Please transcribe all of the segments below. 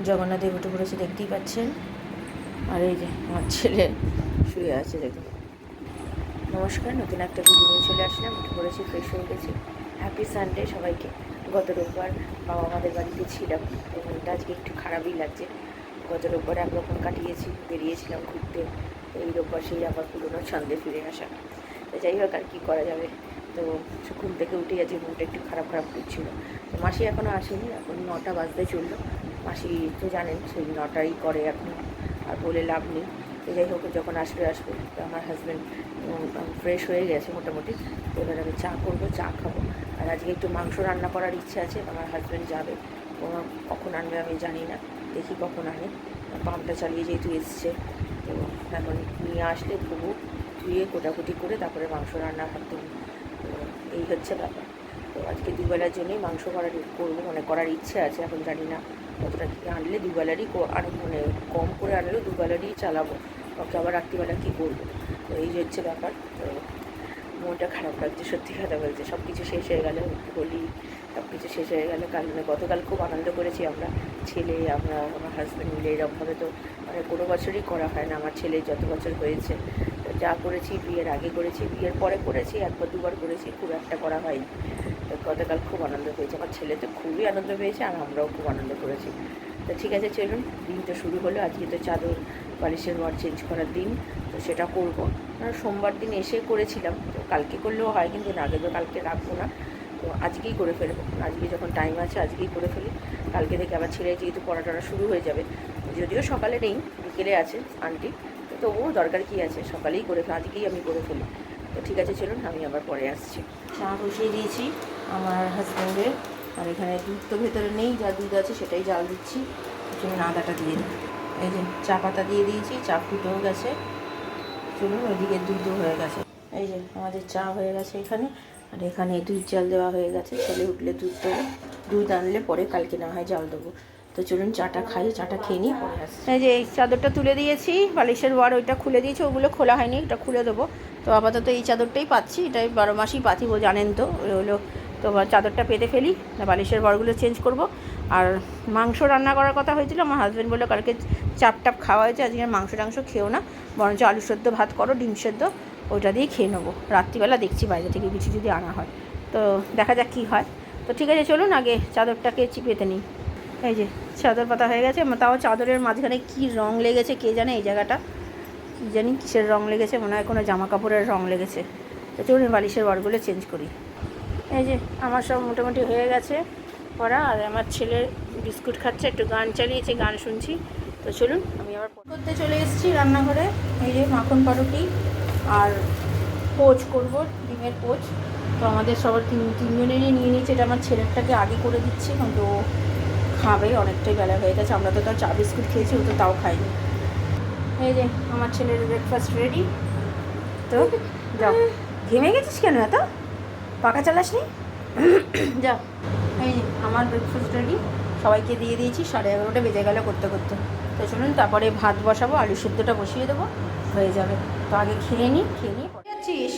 জগন্নাথ দেব উঠে পড়েছে, দেখতেই পাচ্ছেন। আর এই যে আমার ছেলে শুয়ে আছে, দেখুন। নমস্কার, নতুন একটা ভিডিও নিয়ে চলে আসলাম। উঠে পড়েছি, ফ্রেশ হয়ে গেছি। হ্যাপি সানডে সবাইকে। গত রোববার বাবা আমাদের বাড়িতে ছিলাম, তো মনটা আজকে একটু খারাপই লাগছে। গত রোববার একরকম কাটিয়েছি, বেরিয়েছিলাম ঘুরতে। এই রোববার সেই আবার পুরোনো ছন্দে ফিরে আসা। তো যাই হোক, আর কী করা যাবে। তো ঘুম থেকে উঠে আজকে মনটা একটু খারাপ খারাপ করছিল। তো মাসি এখনও আসেনি, এখন 9টা বাজতে চললো। মাসি তো জানেন সেই 9টাই করে এখন, আর বলে লাভ নেই। তো যাই হোক, যখন আসবে আসবে। তো আমার হাজব্যান্ড ফ্রেশ হয়ে গেছে মোটামুটি। তো এবার আমি চা করবো, চা খাবো। আর আজকে একটু মাংস রান্না করার ইচ্ছে আছে। আমার হাজব্যান্ড যাবে, কখন আনবে আমি জানি না, দেখি কখন আনে। পাম্পটা চালিয়ে যেহেতু এসছে, তো এখন নিয়ে আসলে ধুবো, ধুয়ে কোটাকুটি করে তারপরে মাংস রান্নার হাত দেবো। তো এই হচ্ছে ব্যাপার। তো আজকে দুবেলার জন্যই মাংস করবো, মানে করার ইচ্ছে আছে। এখন জানি না কতটা কী আনলে দুবেলারই মানে কম করে আনলেও দুবেলারই চালাবো, ওকে আবার রাত্রিবেলা কী করবো। তো এই হচ্ছে ব্যাপার। তো মনটা খারাপ লাগছে, সত্যি কথা বলছে। সব কিছু শেষ হয়ে গেল, হোলি সব কিছু শেষ হয়ে গেল। গতকাল খুব আনন্দ করেছি আমরা, ছেলে, আমরা, আমার হাজব্যান্ড মিলে। এরকমভাবে তো মানে কোনো বছরই করা হয় না। আমার ছেলে যত বছর হয়েছে যা করেছি, বিয়ের আগে করেছি, বিয়ের পরে করেছি, একবার দুবার করেছি, খুব একটা করা হয়নি। তো গতকাল খুব আনন্দ পেয়েছে আমার ছেলে, তো খুবই আনন্দ পেয়েছে, আর আমরাও খুব আনন্দ করেছি। তো ঠিক আছে, চলুন, দিন তো শুরু হলো। আজকে তো চাদর বালিশের ওয়ার চেঞ্জ করার দিন, তো সেটা করবো। সোমবার দিন এসে করেছিলাম, তো কালকে করলেও হয়, কিন্তু না, তো কালকে রাখবো না, তো আজকেই করে ফেলবো। আজকে যখন টাইম আছে আজকেই করে ফেলি। কালকে থেকে আবার ছেলে যেহেতু পড়াটা শুরু হয়ে যাবে, যদিও সকালে নেই, বিকেলে আছে আন্টি, তো তবুও দরকার কী আছে, সকালেই আজকেই আমি করে ফেলি। তো ঠিক আছে, চলুন, আমি আবার পরে আসছি। চা বসিয়ে দিয়েছি আমার হাজব্যান্ডের, আর এখানে দুধ তো ভেতরে নেই, যা দুধ আছে সেটাই জাল দিচ্ছি। চলুন আদাটা দিয়ে দিই। এই যে চা পাতা দিয়ে দিয়েছি, চা ফুটেও গেছে। চলুন, ওইদিকে দুধও হয়ে গেছে। এই যে আমাদের চা হয়ে গেছে এখানে, আর এখানে দুধ জাল দেওয়া হয়ে গেছে। ছেলে উঠলে দুধ দেবো, দুধ আনলে পরে কালকে না হয় জাল দেবো। তো চলুন চাটা খাই, চাটা খেয়ে নিই, পরে আসছি। এই যে এই চাদরটা তুলে দিয়েছি, বালিশের ওয়ার ওইটা খুলে দিয়েছি, ওগুলো খোলা হয়নি, এটা খুলে দেবো। তো আপাতত এই চাদরটাই পাচ্ছি, এটাই 12 মাসই পাতিব, জানেন তো। হলো তো চাদরটা পেতে ফেলি, বালিশের ওয়ারগুলো চেঞ্জ করব। আর মাংস রান্না করার কথা হয়েছিল, আমার হাজব্যান্ড বললো কালকে চাপ টাপ খাওয়া হয়েছে, আজকে মাংস টাংস খেও না, বরঞ্চ আলু সেদ্ধ ভাত করো, ডিম সেদ্ধ, ওইটা দিয়ে খেয়ে নেবো। রাত্রিবেলা দেখছি বাইরে থেকে কিছু যদি আনা হয়, তো দেখা যাক কী হয়। তো ঠিক আছে, চলুন আগে চাদরটাকে পেতে নিই। এই যে চাদর পাতা হয়ে গেছে, তাও চাদরের মাঝখানে কী রং লেগেছে কে জানে, এই জায়গাটা কী জানি কিসের রং লেগেছে, মনে হয় কোনো জামা কাপড়ের রং লেগেছে। তো চলুন বালিশের ওয়ারগুলো চেঞ্জ করি। এই যে আমার সব মোটামুটি হয়ে গেছে পড়া, আর আমার ছেলে বিস্কুট খাচ্ছে, একটু গান চালিয়েছে, গান শুনছি। তো চলুন আমি আবার করতে চলে এসেছি রান্নাঘরে। এই যে মাখন পাউরুটি আর পোচ করব, ডিমের পোচ। তো আমাদের সবার তিনজনেরই নিয়ে নিয়েছে, এটা আমার ছেলেরটাকে আগে করে দিচ্ছি, কিন্তু ও খাবে, অনেকটাই বেলা হয়ে গেছে। আমরা তো তার চা বিস্কুট খেয়েছি, ও তো তাও খাইনি। এই যে আমার ছেলের ব্রেকফাস্ট রেডি। তো যাও, ঘেমে গেছিস কেন এত, পাকা চালাস নি, যাও। এই যে আমার ব্রেকফাস্ট রেডি, সবাইকে দিয়ে দিয়েছি, 11:30 বেজে গেল করতে করতে। তো চলুন তারপরে ভাত বসাবো, আলু সিদ্ধটা বসিয়ে দেবো, হয়ে যাবে। তো আগে খেয়ে নিই, যাচ্ছিস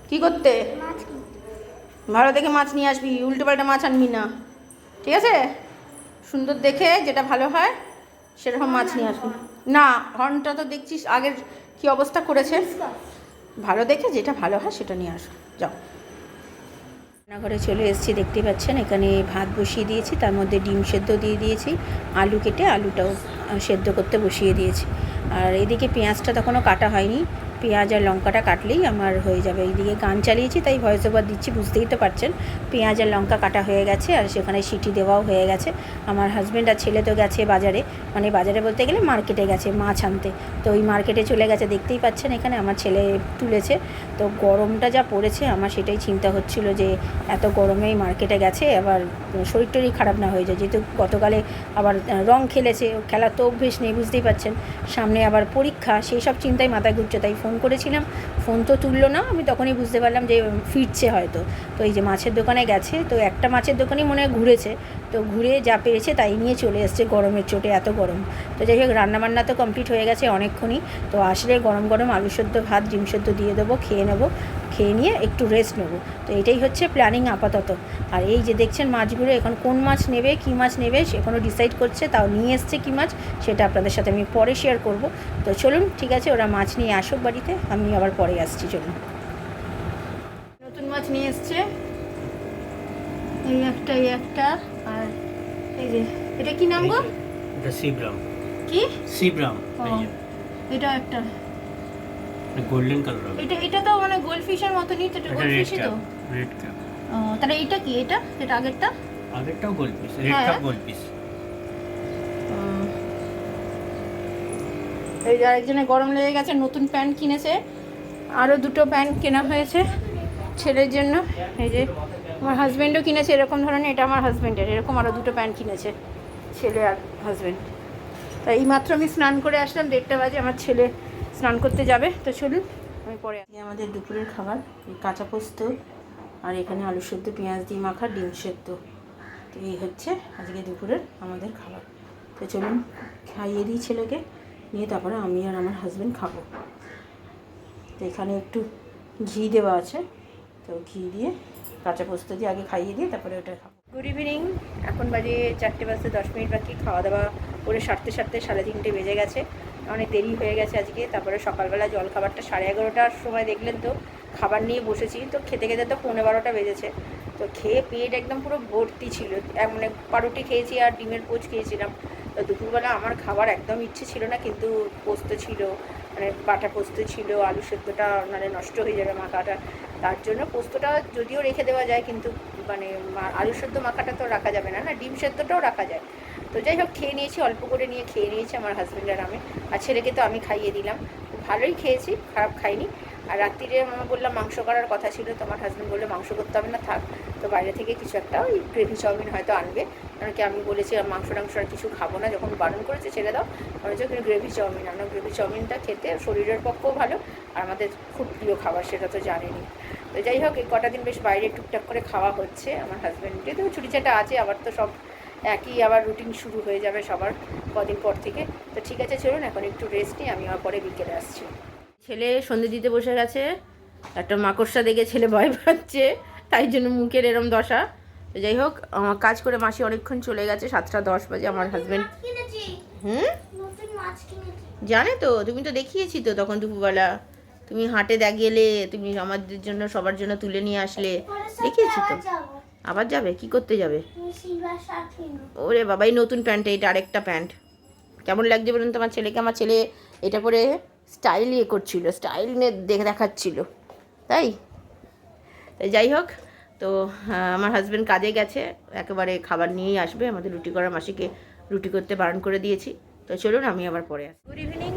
কী করতে? ভালো দেখে মাছ নিয়ে আসবি, উল্টো পাল্টা মাছ আনবি না, ঠিক আছে? সুন্দর দেখে যেটা ভালো হয় সেরকম মাছ নিয়ে আসবি। না, হর্নটা তো দেখছিস আগের কি অবস্থা করেছে, ভালো দেখে যেটা ভালো হয় সেটা নিয়ে আসো, যাও। রান্নাঘরে চলে এসেছি, দেখতে পাচ্ছেন এখানে ভাত বসিয়ে দিয়েছি, তার মধ্যে ডিম সেদ্ধ দিয়ে দিয়েছি, আলু কেটে আলুটাও সেদ্ধ করতে বসিয়ে দিয়েছি। আর এদিকে পেঁয়াজটা তখনও কাটা হয়নি, পেঁয়াজ আর লঙ্কাটা কাটলেই আমার হয়ে যাবে। এইদিকে গান চালিয়েছি তাই ভয়েস ওভার দিচ্ছি, বুঝতেই তো পারছেন। পেঁয়াজ আর লঙ্কা কাটা হয়ে গেছে, আর সেখানে সিটি দেওয়াও হয়ে গেছে। আমার হাজব্যান্ড আর ছেলে তো গেছে বাজারে, মানে বাজারে বলতে গেলে মার্কেটে গেছে মাছ আনতে। তো ওই মার্কেটে চলে গেছে, দেখতেই পাচ্ছেন এখানে আমার ছেলে তুলেছে। তো গরমটা যা পড়েছে, আমার সেটাই চিন্তা হচ্ছিল যে এত গরমেই মার্কেটে গেছে, আবার শরীর টরীর খারাপ না হয়ে যায়, যেহেতু গতকালে আবার রং খেলেছে, খেলার তো অভ্যেস নেই, বুঝতেই পারছেন। সামনে আবার পরীক্ষা, সেই সব চিন্তায় মাথায় ঘুরছে, তাই ফোন করেছিলাম, ফোন তো তুললো না। আমি তখনই বুঝতে পারলাম যে ফিরছে হয়তো। তো এই যে মাছের দোকানে গেছে, তো একটা মাছের দোকানই মনে হয় ঘুরেছে, তো ঘুরে যা পেরেছে তাই নিয়ে চলে এসছে, গরমের চোটে, এত গরম। তো যাই হোক, রান্নাবান্না তো কমপ্লিট হয়ে গেছে অনেকক্ষণই। তো আসলে গরম গরম আলু সেদ্ধ ভাত ডিম সেদ্ধ দিয়ে দেবো, খেয়ে নেবো। খেয়ে নিয়ে একটু রেস্ট নেবো। তো এটাই হচ্ছে প্ল্যানিং আপাতত। আর এই যে দেখছেন মাছগুলো, এখন কোন মাছ নেবে কী মাছ নেবে সে এখনও ডিসাইড করছে, তাও নিয়ে এসছে কী মাছ সেটা আপনাদের সাথে আমি পরে শেয়ার করব। তো চলুন ঠিক আছে, ওরা মাছ নিয়ে আসুক বাড়িতে, আমি আবার পরে আসছি। চলুন। নতুন মাছ নিয়ে এসছে, এই একটা আর এই যে এটা কি নাম গো? এটা সিব্রাম। কি সিব্রাম? এটা একটা গোল্ডেন কালার হবে। এটা তো মানে গোল্ড ফিশের মতনই, তো এটা গোল্ড ফিশই তো। Red cap. তাহলে এটা কি? এটা আগেরটাও gold piece, red cap gold piece. এই যে আরেকজনের গরম লেগে গেছে, নতুন প্যান্ট কিনেছে, আরও দুটো প্যান্ট কেনা হয়েছে ছেলের জন্য। এই যে আমার হাজব্যান্ডও কিনেছে এরকম ধরনের, এটা আমার হাজব্যান্ডের, এরকম আরও দুটো প্যান্ট কিনেছে ছেলে আর হাজব্যান্ড। তাই এইমাত্র আমি স্নান করে আসলাম, 1:30 বাজে, আমার ছেলে স্নান করতে যাবে। তো চলুন আমি পরে। আমাদের দুপুরের খাবার এই কাঁচা পোস্ত আর এখানে আলু সেদ্ধ, পেঁয়াজ দিয়ে মাখা, ডিম সেদ্ধ। তো এই হচ্ছে আজকে দুপুরের আমাদের খাবার। তো চলুন খাইয়ে দিই ছেলেকে, নিয়ে তারপরে আমি আর আমার হাজব্যান্ড খাবো। তো এখানে একটু ঘি দেওয়া আছে, তো ঘি দিয়ে কাঁচা পোস্ত দিয়ে আগে খাইয়ে দিয়ে তারপরে ওটা খাবো। গুড ইভিনিং, এখন বাজে 4টে বাজতে 10 মিনিট বাকি। খাওয়া দাওয়া করে সারতে 3:30 বেজে গেছে, অনেক দেরি হয়ে গেছে আজকে। তারপরে সকালবেলা জল খাবারটা 11:30টার সময় দেখলেন তো খাবার নিয়ে বসেছি, তো খেতে খেতে তো 11:15 বেজেছে। তো খেয়ে পেট একদম পুরো ভর্তি ছিল, মানে পাউরুটি খেয়েছি আর ডিমের পোচ খেয়েছিলাম। তো দুপুরবেলা আমার খাবার একদম ইচ্ছে ছিল না, কিন্তু পোস্ত ছিল, মানে বাটা পোস্ত ছিল, আলু সেদ্ধটা মানে নষ্ট হয়ে যাবে মাখাটা, তার জন্য পোস্তটা যদিও রেখে দেওয়া যায়, কিন্তু মানে আলু সেদ্ধ মাখাটা তো রাখা যাবে না, ডিম সেদ্ধটাও রাখা যায়। তো যাই হোক খেয়ে নিয়েছি, অল্প করে নিয়ে খেয়ে নিয়েছি আমার হাজব্যান্ড আর আমি, আর ছেলেকে তো আমি খাইয়ে দিলাম। ভালোই খেয়েছি, খারাপ খাইনি। আর রাত্রিরে আমি বললাম মাংস করার কথা ছিল, তো আমার হাজব্যান্ড বললো মাংস করতে হবে না, থাক, তো বাইরে থেকে কিছু একটা ওই গ্রেভি চাউমিন হয়তো আনবে, কারণ কি আমি বলেছি মাংস আর কিছু খাবো না, যখন বারণ করেছে ছেড়ে দাও, বলেছে কিন্তু গ্রেভি চাউমিন আনো। গ্রেভি চাউমিনটা খেতে শরীরের পক্ষেও ভালো, আর আমাদের খুব প্রিয় খাবার, সেটা তো জানেনি। তো যাই হোক এই কটা দিন বেশ বাইরে টুকটাক করে খাওয়া হচ্ছে আমার হাজব্যান্ডকে, তো ছুটিছাটা আছে, আবার তো সব একই আবার রুটিন শুরু হয়ে যাবে সবার কদিন পর থেকে। তো ঠিক আছে চলুন এখন একটু রেস্ট নিই, আমি আবার পরে বিকেলে আসছি। ছেলে সন্ধে দিতে বসে গেছে, একটা মাকড়সা দেখে ছেলে ভয় পাচ্ছে, তাই জন্য মুখের এরম দশা। তো যাই হোক কাজ করে মাসি অনেকক্ষণ চলে গেছে, 7:10 বাজে। আমার হাজব্যান্ড জানে তো, তুমি তো দেখিয়েছি তো তখন দুপুরবেলা, তুমি হাটে গেলে, তুমি আমাদের জন্য সবার জন্য তুলে নিয়ে আসলে, দেখিয়েছি তো। আবার যাবে? কি করতে যাবে? ওরে বাবা, এই নতুন প্যান্টটা, এটা আরেকটা প্যান্ট। কেমন লাগছে বলুন তোমার ছেলেকে? আমার ছেলে এটা পরে স্টাইল করছিল, স্টাইল দেখাচ্ছিল, তাই যাই হোক। তো আমার হাজব্যান্ড কাজে গেছে, একেবারে খাবার নিয়েই আসবে, আমাদের রুটি করা মাসিকে রুটি করতে বারণ করে দিয়েছি। তো চলুন আমি আবার পরে আসি। গুড ইভিনিং,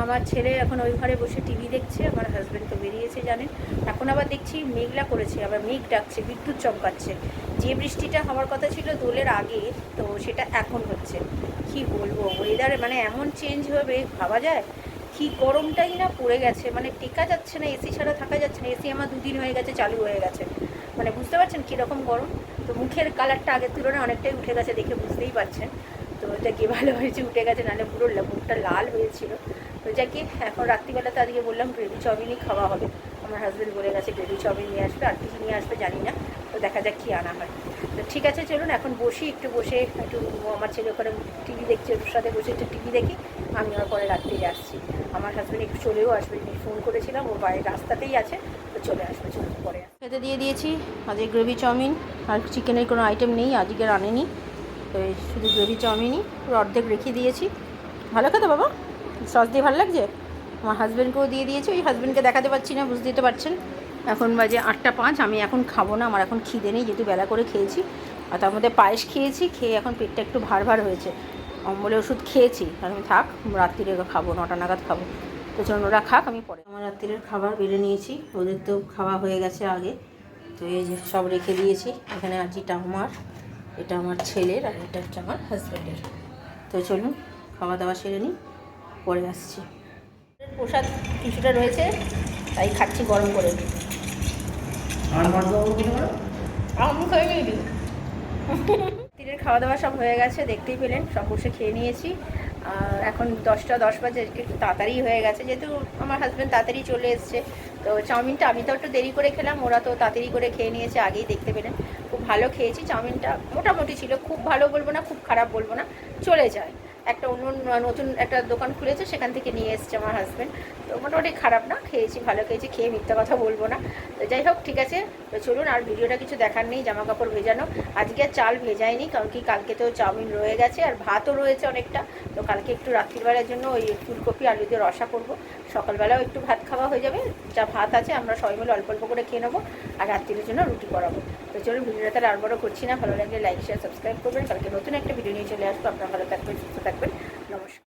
আমার ছেলে এখন ওই ঘরে বসে টিভি দেখছে, আমার হাজব্যান্ড তো বেরিয়েছে জানেন। এখন আবার দেখছি মেঘলা করেছে, আবার মেঘ ডাকছে, বিদ্যুৎ চমকাচ্ছে। যে বৃষ্টিটা হওয়ার কথা ছিল দোলের আগে, তো সেটা এখন হচ্ছে। কি বলবো, ওয়েদারে মানে এমন চেঞ্জ হবে ভাবা যায়। কি গরমটাই না পড়ে গেছে, মানে টেকা যাচ্ছে না, এসি ছাড়া থাকা যাচ্ছে না। এসি আমার 2 দিন হয়ে গেছে চালু হয়ে গেছে, মানে বুঝতে পারছেন কীরকম গরম। তো মুখের কালারটা আগের তুলনায় অনেকটাই উঠে গেছে, দেখে বুঝতেই পারছেন। তো এটা কি ভালো হয়েছে উঠে গেছে, নাহলে পুরো মুখটা লাল হয়েছিল। তো যাকে এখন রাত্রিবেলা তো আজকে বললাম গ্রেভি চাউমিনই খাওয়া হবে। আমার হাজব্যান্ড বলে গেছে গ্রেভি চাউমিন নিয়ে আসবে, আর কিছু নিয়ে আসবে জানি না, তো দেখা যাক কী আনা হয়। তো ঠিক আছে চলুন এখন বসি, একটু বসে একটু আমার ছেলে ওখানে টিভি দেখছে, ওর সাথে বসে একটু টিভি দেখি, আমি আর পরে রাত্রিরে আসছি। আমার হাজব্যান্ড একটু চলেও আসবে, ফোন করেছিলাম, ও বাইরে রাস্তাতেই আছে, তো চলে আসবে। চলুন পরে খেতে দিয়ে দিয়েছি। আজকে গ্রেভি চাউমিন, আর চিকেনের কোনো আইটেম নেই, আজকে আনেনি, তো এই শুধু গ্রেভি চাউমিনই পুরো অর্ধেক রেখে দিয়েছি। ভালো খেতে বাবা, সস দিয়ে ভালো লাগছে। আমার হাজব্যান্ডকেও দিয়ে দিয়েছি, ওই হাজব্যান্ডকে দেখাতে পারছি না, বুঝতে দিতে পারছেন। এখন বাজে 8:05, আমি এখন খাবো না, আমার এখন খিদে নেই, যেহেতু বেলা করে খেয়েছি, আর তার মধ্যে পায়েস খেয়েছি, খেয়ে এখন পেটটা একটু ভার হয়েছে, বলে ওষুধ খেয়েছি, আর আমি থাক রাত্রিরে খাবো, 9টা নাগাদ খাবো। তো চলুন ওরা খাক, আমি পরে। আমার রাত্রিরের খাবার বেড়ে নিয়েছি, ওদের তো খাওয়া হয়ে গেছে আগে। তো এই যে সব রেখে দিয়েছি এখানে, এটা আমার, এটা আমার ছেলের, আর এটা হচ্ছে আমার হাজব্যান্ডের। তো চলুন খাওয়া দাওয়া সেরে নিই, পরে আসছি। প্রসাদ কিছুটা রয়েছে, তাই খাচ্ছি গরম করে। রাত্রিরের খাওয়া দাওয়া সব হয়ে গেছে, দেখতেই পেলেন, সব বসে খেয়ে নিয়েছি। এখন 10:10 বাজে, একটু তাড়াতাড়ি হয়ে গেছে যেহেতু আমার হাজব্যান্ড তাড়াতাড়ি চলে এসছে। তো চাউমিনটা আমি তো একটু দেরি করে খেলাম, ওরা তো তাড়াতাড়ি করে খেয়ে নিয়েছে, আগেই দেখতে পেলেন। খুব ভালো খেয়েছি, চাউমিনটা মোটামুটি ছিল, খুব ভালো বলবো না, খুব খারাপ বলবো না, চলে যায়। একটা অন্য নতুন একটা দোকান খুলেছে, সেখান থেকে নিয়ে এসছে আমার হাজব্যান্ড। তো মোটামুটি খারাপ না, খেয়েছি, ভালো খেয়েছি, খেয়ে মিথ্যা কথা বলবো না। তো যাই হোক, ঠিক আছে। তো চলুন, আর ভিডিওটা কিছু দেখার নেই। জামা কাপড় ভেজানো, আজকে আর চাল ভেজাইনি, কারণ কি কালকে তো চাউমিন রয়ে গেছে আর ভাতও রয়েছে অনেকটা। তো কালকে একটু রাত্রিবেলার জন্য ওই ফুলকপি আলু দিয়ে রসা করবো, সকালবেলাও একটু ভাত খাওয়া হয়ে যাবে, যা ভাত আছে আমরা সবাই মিলে অল্প অল্প করে খেয়ে নেবো, আর রাত্রির জন্য রুটি করাবো। তো চলুন, ভিডিওটা তাহলে আর বড় করছি না, ভালো লাগলে লাইক শেয়ার সাবস্ক্রাইব করবেন। কালকে নতুন একটা ভিডিও নিয়ে চলে আসবো। আপনারা ভালো থাকবেন, সুস্থ থাকবেন, নমস্কার।